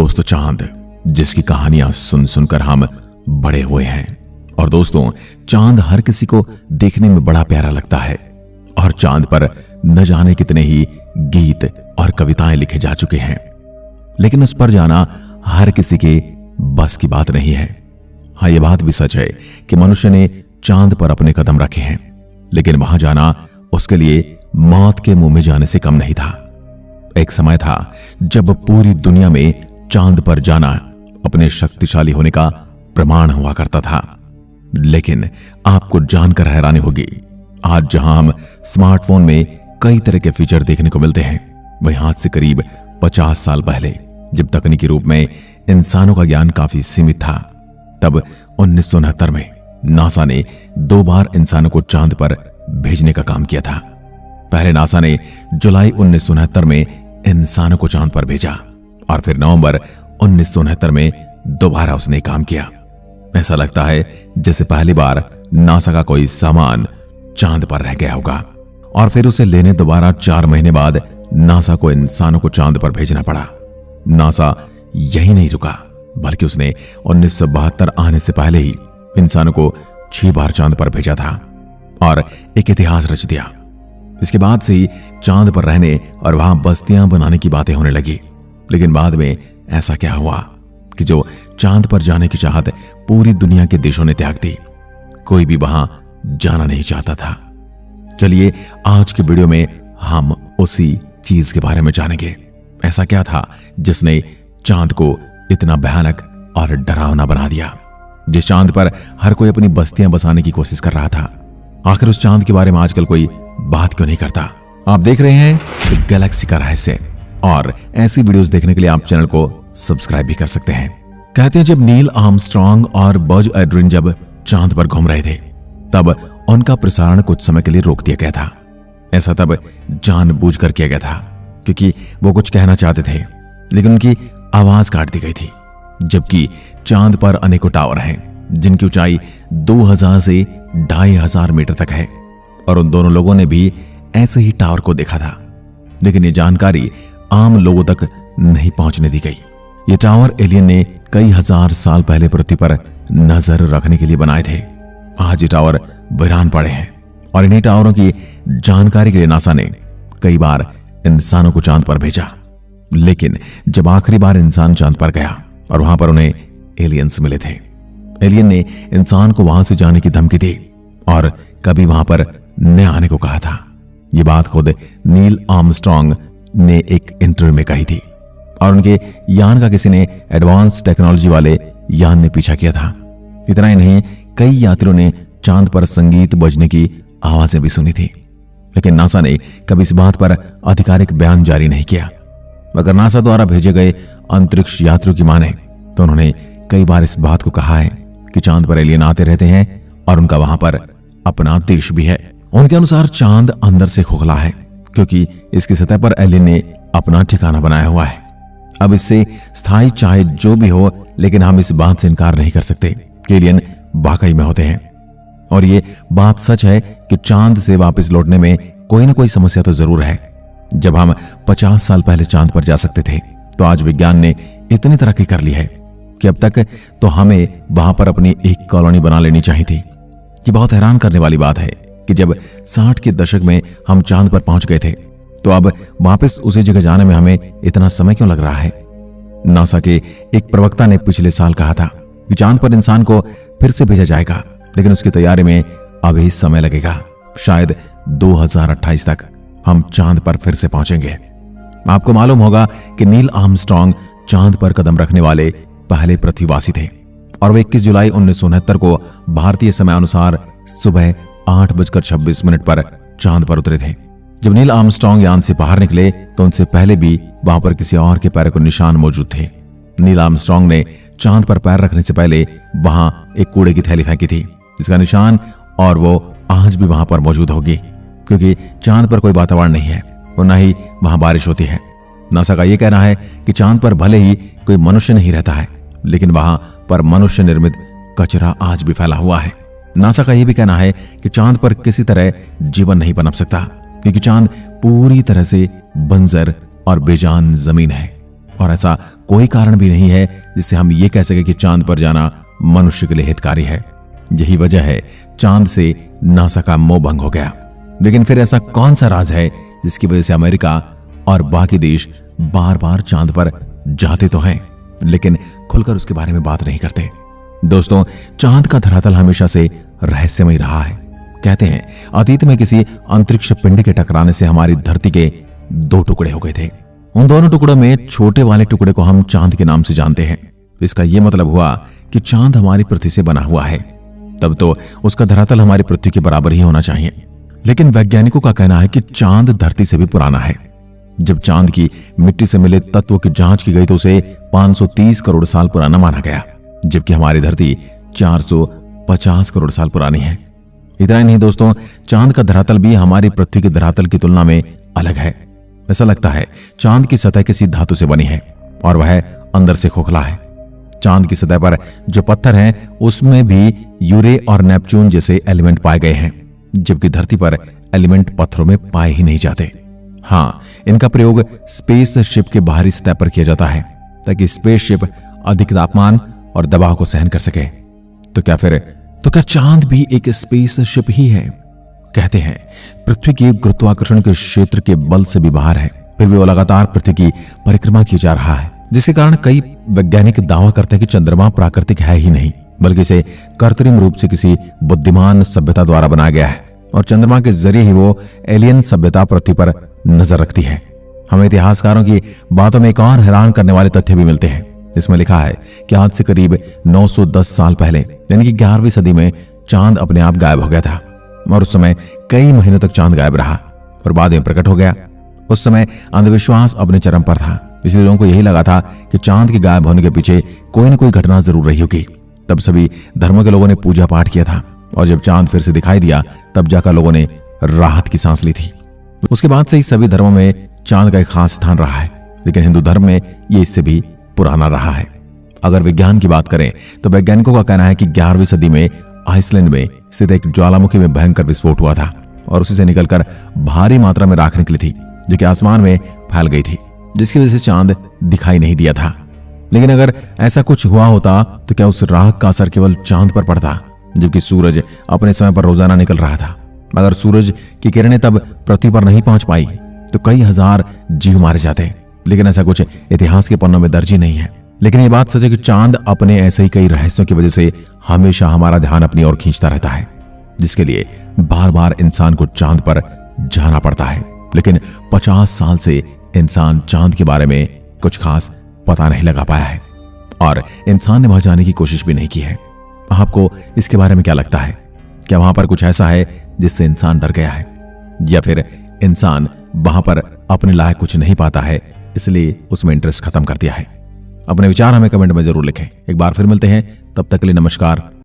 दोस्तों, चांद जिसकी कहानियां सुन सुनकर हम बड़े हुए हैं। और दोस्तों, चांद हर किसी को देखने में बड़ा प्यारा लगता है और चांद पर न जाने कितने ही गीत और कविताएं लिखे जा चुके हैं, लेकिन उस पर जाना हर किसी के बस की बात नहीं है। हाँ, यह बात भी सच है कि मनुष्य ने चांद पर अपने कदम रखे हैं, लेकिन वहां जाना उसके लिए मौत के मुंह में जाने से कम नहीं था। एक समय था जब पूरी दुनिया में चांद पर जाना अपने शक्तिशाली होने का प्रमाण हुआ करता था। लेकिन आपको जानकर हैरानी होगी, आज जहां हम स्मार्टफोन में कई तरह के फीचर देखने को मिलते हैं, वहीं आज से करीब 50 साल पहले जब तकनीकी रूप में इंसानों का ज्ञान काफी सीमित था, तब 1969 में नासा ने 2 बार इंसानों को चांद पर भेजने का काम किया था। पहले नासा ने जुलाई 1969 में इंसानों को चांद पर भेजा और फिर नवंबर 1969 में दोबारा उसने काम किया। ऐसा लगता है जैसे पहली बार नासा का कोई सामान चांद पर रह गया होगा और फिर उसे लेने दोबारा 4 महीने बाद नासा को इंसानों को चांद पर भेजना पड़ा। नासा यही नहीं रुका, बल्कि उसने 1972 आने से पहले ही इंसानों को 6 बार चांद पर भेजा था और एक इतिहास रच दिया। इसके बाद से ही चांद पर रहने और वहां बस्तियां बनाने की बातें होने लगी। लेकिन बाद में ऐसा क्या हुआ कि जो चांद पर जाने की चाहत पूरी दुनिया के देशों ने त्याग दी, कोई भी वहां जाना नहीं चाहता था। चलिए आज की वीडियो में हम उसी चीज के बारे में जानेंगे। ऐसा क्या था जिसने चांद को इतना भयानक और डरावना बना दिया, जिस चांद पर हर कोई अपनी बस्तियां बसाने की कोशिश कर रहा था। आखिर उस चांद के बारे में आजकल कोई बात क्यों नहीं करता? आप देख रहे हैं गैलेक्सी का रहस्य, और ऐसी वीडियोस देखने के लिए आप चैनल को सब्सक्राइब भी कर सकते हैं। कहते हैं जब नील आर्मस्ट्रांग और बज एड्रिन जब चांद पर घूम रहे थे, तब उनका प्रसारण कुछ समय के लिए रोक दिया गया था। ऐसा तब जानबूझकर किया गया था क्योंकि वो कुछ कहना चाहते थे, लेकिन उनकी आवाज काट दी गई थी। जबकि चांद पर अनेकों टावर हैं जिनकी ऊंचाई 2000 से 2500 मीटर तक है, और उन दोनों लोगों ने भी ऐसे ही टावर को देखा था। लेकिन ये जानकारी आम लोगों तक नहीं पहुंचने दी गई। ये टावर एलियन ने कई हजार साल पहले पृथ्वी पर नजर रखने के लिए बनाए थे। आज ये टावर वीरान पड़े हैं, और इन्हीं टावरों की जानकारी के लिए नासा ने कई बार इंसानों को चांद पर भेजा। लेकिन जब आखिरी बार इंसान चांद पर गया और वहां पर उन्हें एलियंस मिले थे, एलियन ने इंसान को वहां से जाने की धमकी दी और कभी वहां पर न आने को कहा था। ये बात खुद नील आर्मस्ट्रांग ने एक इंटरव्यू में कही थी, और उनके यान का किसी ने एडवांस टेक्नोलॉजी वाले यान ने पीछा किया था। इतना ही नहीं, कई यात्रियों ने चांद पर संगीत बजने की आवाजें भी सुनी थी। लेकिन नासा ने कभी इस बात पर आधिकारिक बयान जारी नहीं किया। अगर नासा द्वारा भेजे गए अंतरिक्ष यात्रियों की माने तो उन्होंने कई बार इस बात को कहा है कि चांद पर एलियन आते रहते हैं और उनका वहां पर अपना देश भी है। उनके अनुसार चांद अंदर से खोखला है क्योंकि इसकी सतह पर एलियन ने अपना ठिकाना बनाया हुआ है। अब इससे स्थायी चाहे जो भी हो, लेकिन हम इस बात से इनकार नहीं कर सकते कि एलियन वाकई में होते हैं। और ये बात सच है कि चांद से वापस लौटने में कोई ना कोई समस्या तो जरूर है। जब हम 50 साल पहले चांद पर जा सकते थे, तो आज विज्ञान ने इतनी तरक्की कर ली है कि अब तक तो हमें वहां पर अपनी एक कॉलोनी बना लेनी चाहिए थी। ये बहुत हैरान करने वाली बात है कि जब 60 के दशक में हम चांद पर पहुंच गए थे, तो अब वापस उसी जगह जाने में हमें इतना समय क्यों लग रहा है? नासा के एक प्रवक्ता ने पिछले साल कहा था कि चांद पर इंसान को फिर से भेजा जाएगा, लेकिन उसकी तैयारी में अभी समय लगेगा। शायद 2028 तक हम चांद पर फिर से पहुंचेंगे। आपको मालूम होगा कि नील आर्मस्ट्रांग चांद पर कदम रखने वाले पहले पृथ्वीवासी थे, और वे 21 जुलाई 1969 को भारतीय समय अनुसार सुबह 8:26 पर चांद पर उतरे थे। जब नील आर्मस्ट्रांग यान से बाहर निकले तो उनसे पहले भी वहां पर किसी और के पैर के निशान मौजूद थे। नील आर्मस्ट्रांग ने चांद पर पैर रखने से पहले वहां एक कूड़े की थैली फेंकी थी, जिसका निशान और वो आज भी वहां पर मौजूद होगी, क्योंकि चांद पर कोई वातावरण नहीं है और न ही वहां बारिश होती है। नासा का यह कहना है कि चांद पर भले ही कोई मनुष्य नहीं रहता है, लेकिन वहां पर मनुष्य निर्मित कचरा आज भी फैला हुआ है। नासा का यह भी कहना है कि चांद पर किसी तरह जीवन नहीं पनप सकता, क्योंकि चांद पूरी तरह से बंजर और बेजान जमीन है और ऐसा कोई कारण भी नहीं है जिससे हम ये कह सके कि चांद पर जाना मनुष्य के लिए हितकारी है। यही वजह है चांद से नासा का मोह भंग हो गया। लेकिन फिर ऐसा कौन सा राज है जिसकी वजह से अमेरिका और बाकी देश बार बार चांद पर जाते तो हैं, लेकिन खुलकर उसके बारे में बात नहीं करते। दोस्तों, चांद का धरातल हमेशा से रहस्यमय रहा है। कहते हैं अतीत में किसी अंतरिक्ष पिंड के टकराने से हमारी धरती के 2 टुकड़े हो गए थे। उन दोनों टुकड़ों में छोटे वाले टुकड़े को हम चांद के नाम से जानते हैं। इसका यह मतलब हुआ कि चांद हमारी पृथ्वी से बना हुआ है, तब तो उसका धरातल हमारी पृथ्वी के बराबर ही होना चाहिए। लेकिन वैज्ञानिकों का कहना है कि चांद धरती से भी पुराना है। जब चांद की मिट्टी से मिले तत्वों की जांच की गई तो उसे 530 करोड़ साल पुराना माना गया, जबकि हमारी धरती 450 करोड़ साल पुरानी है। इतना ही नहीं दोस्तों, चांद का धरातल भी हमारी पृथ्वी के धरातल की तुलना में अलग है। ऐसा लगता है चांद की सतह किसी धातु से बनी है और वह अंदर से खोखला है। चांद की सतह पर जो पत्थर हैं उसमें भी यूरे और नेपच्यून जैसे एलिमेंट पाए गए हैं, जबकि धरती पर एलिमेंट पत्थरों में पाए ही नहीं जाते। हाँ, इनका प्रयोग स्पेस शिप के बाहरी सतह पर किया जाता है ताकि स्पेस शिप अधिक तापमान और दबाव को सहन कर सके। तो क्या चांद भी एक स्पेस शिप ही है? कहते हैं पृथ्वी के गुरुत्वाकर्षण के क्षेत्र के बल से भी बाहर है, फिर भी वो लगातार पृथ्वी की परिक्रमा की जा रहा है, जिसके कारण कई वैज्ञानिक दावा करते हैं कि चंद्रमा प्राकृतिक है ही नहीं, बल्कि इसे कृत्रिम रूप से किसी बुद्धिमान सभ्यता द्वारा बनाया गया है और चंद्रमा के जरिए ही वो एलियन सभ्यता पृथ्वी पर नजर रखती है। हमें इतिहासकारों की बातों में एक और हैरान करने वाले तथ्य भी मिलते हैं। इसमें लिखा है कि आज से करीब 910 साल पहले यानी कि 11वीं सदी में चांद अपने आप गायब हो गया था और उस समय कई महीनों तक चांद गायब रहा और बाद में प्रकट हो गया। उस समय अंधविश्वास अपने चरम पर था, इसलिए लोगों को यही लगा था कि चांद के गायब होने के पीछे कोई न कोई घटना जरूर रही होगी। तब सभी धर्मों के लोगों ने पूजा पाठ किया था और जब चांद फिर से दिखाई दिया तब जाकर लोगों ने राहत की सांस ली थी। उसके बाद से ही सभी धर्मों में चांद का एक खास स्थान रहा है, लेकिन हिंदू धर्म में ये इससे भी पुराना रहा है। अगर विज्ञान की बात करें तो वैज्ञानिकों का कहना है कि 11वीं सदी में आइसलैंड में स्थित एक ज्वालामुखी में भयंकर विस्फोट हुआ था और उसी से निकलकर भारी मात्रा में राख निकली थी जो कि आसमान में फैल गई थी, जिसकी वजह से चांद दिखाई नहीं दिया था। लेकिन अगर ऐसा कुछ हुआ होता तो क्या उस राख का असर केवल चांद पर पड़ता, जबकि सूरज अपने समय पर रोजाना निकल रहा था? अगर सूरज की किरणें तब पृथ्वी पर नहीं पहुंच पाई तो कई हजार जीव मारे जाते, लेकिन ऐसा कुछ इतिहास के पन्नों में दर्ज ही नहीं है। लेकिन ये बात सच है कि चांद अपने ऐसे ही कई रहस्यों की वजह से हमेशा हमारा ध्यान अपनी ओर खींचता रहता है, जिसके लिए बार बार इंसान को चांद पर जाना पड़ता है। लेकिन 50 साल से इंसान चांद के बारे में कुछ खास पता नहीं लगा पाया है और इंसान ने वहां जाने की कोशिश भी नहीं की है। आपको इसके बारे में क्या लगता है? क्या वहां पर कुछ ऐसा है जिससे इंसान डर गया है, या फिर इंसान वहां पर अपने लायक कुछ नहीं पाता है इसलिए उसमें इंटरेस्ट खत्म कर दिया है? अपने विचार हमें कमेंट में जरूर लिखें। एक बार फिर मिलते हैं, तब तक के लिए नमस्कार।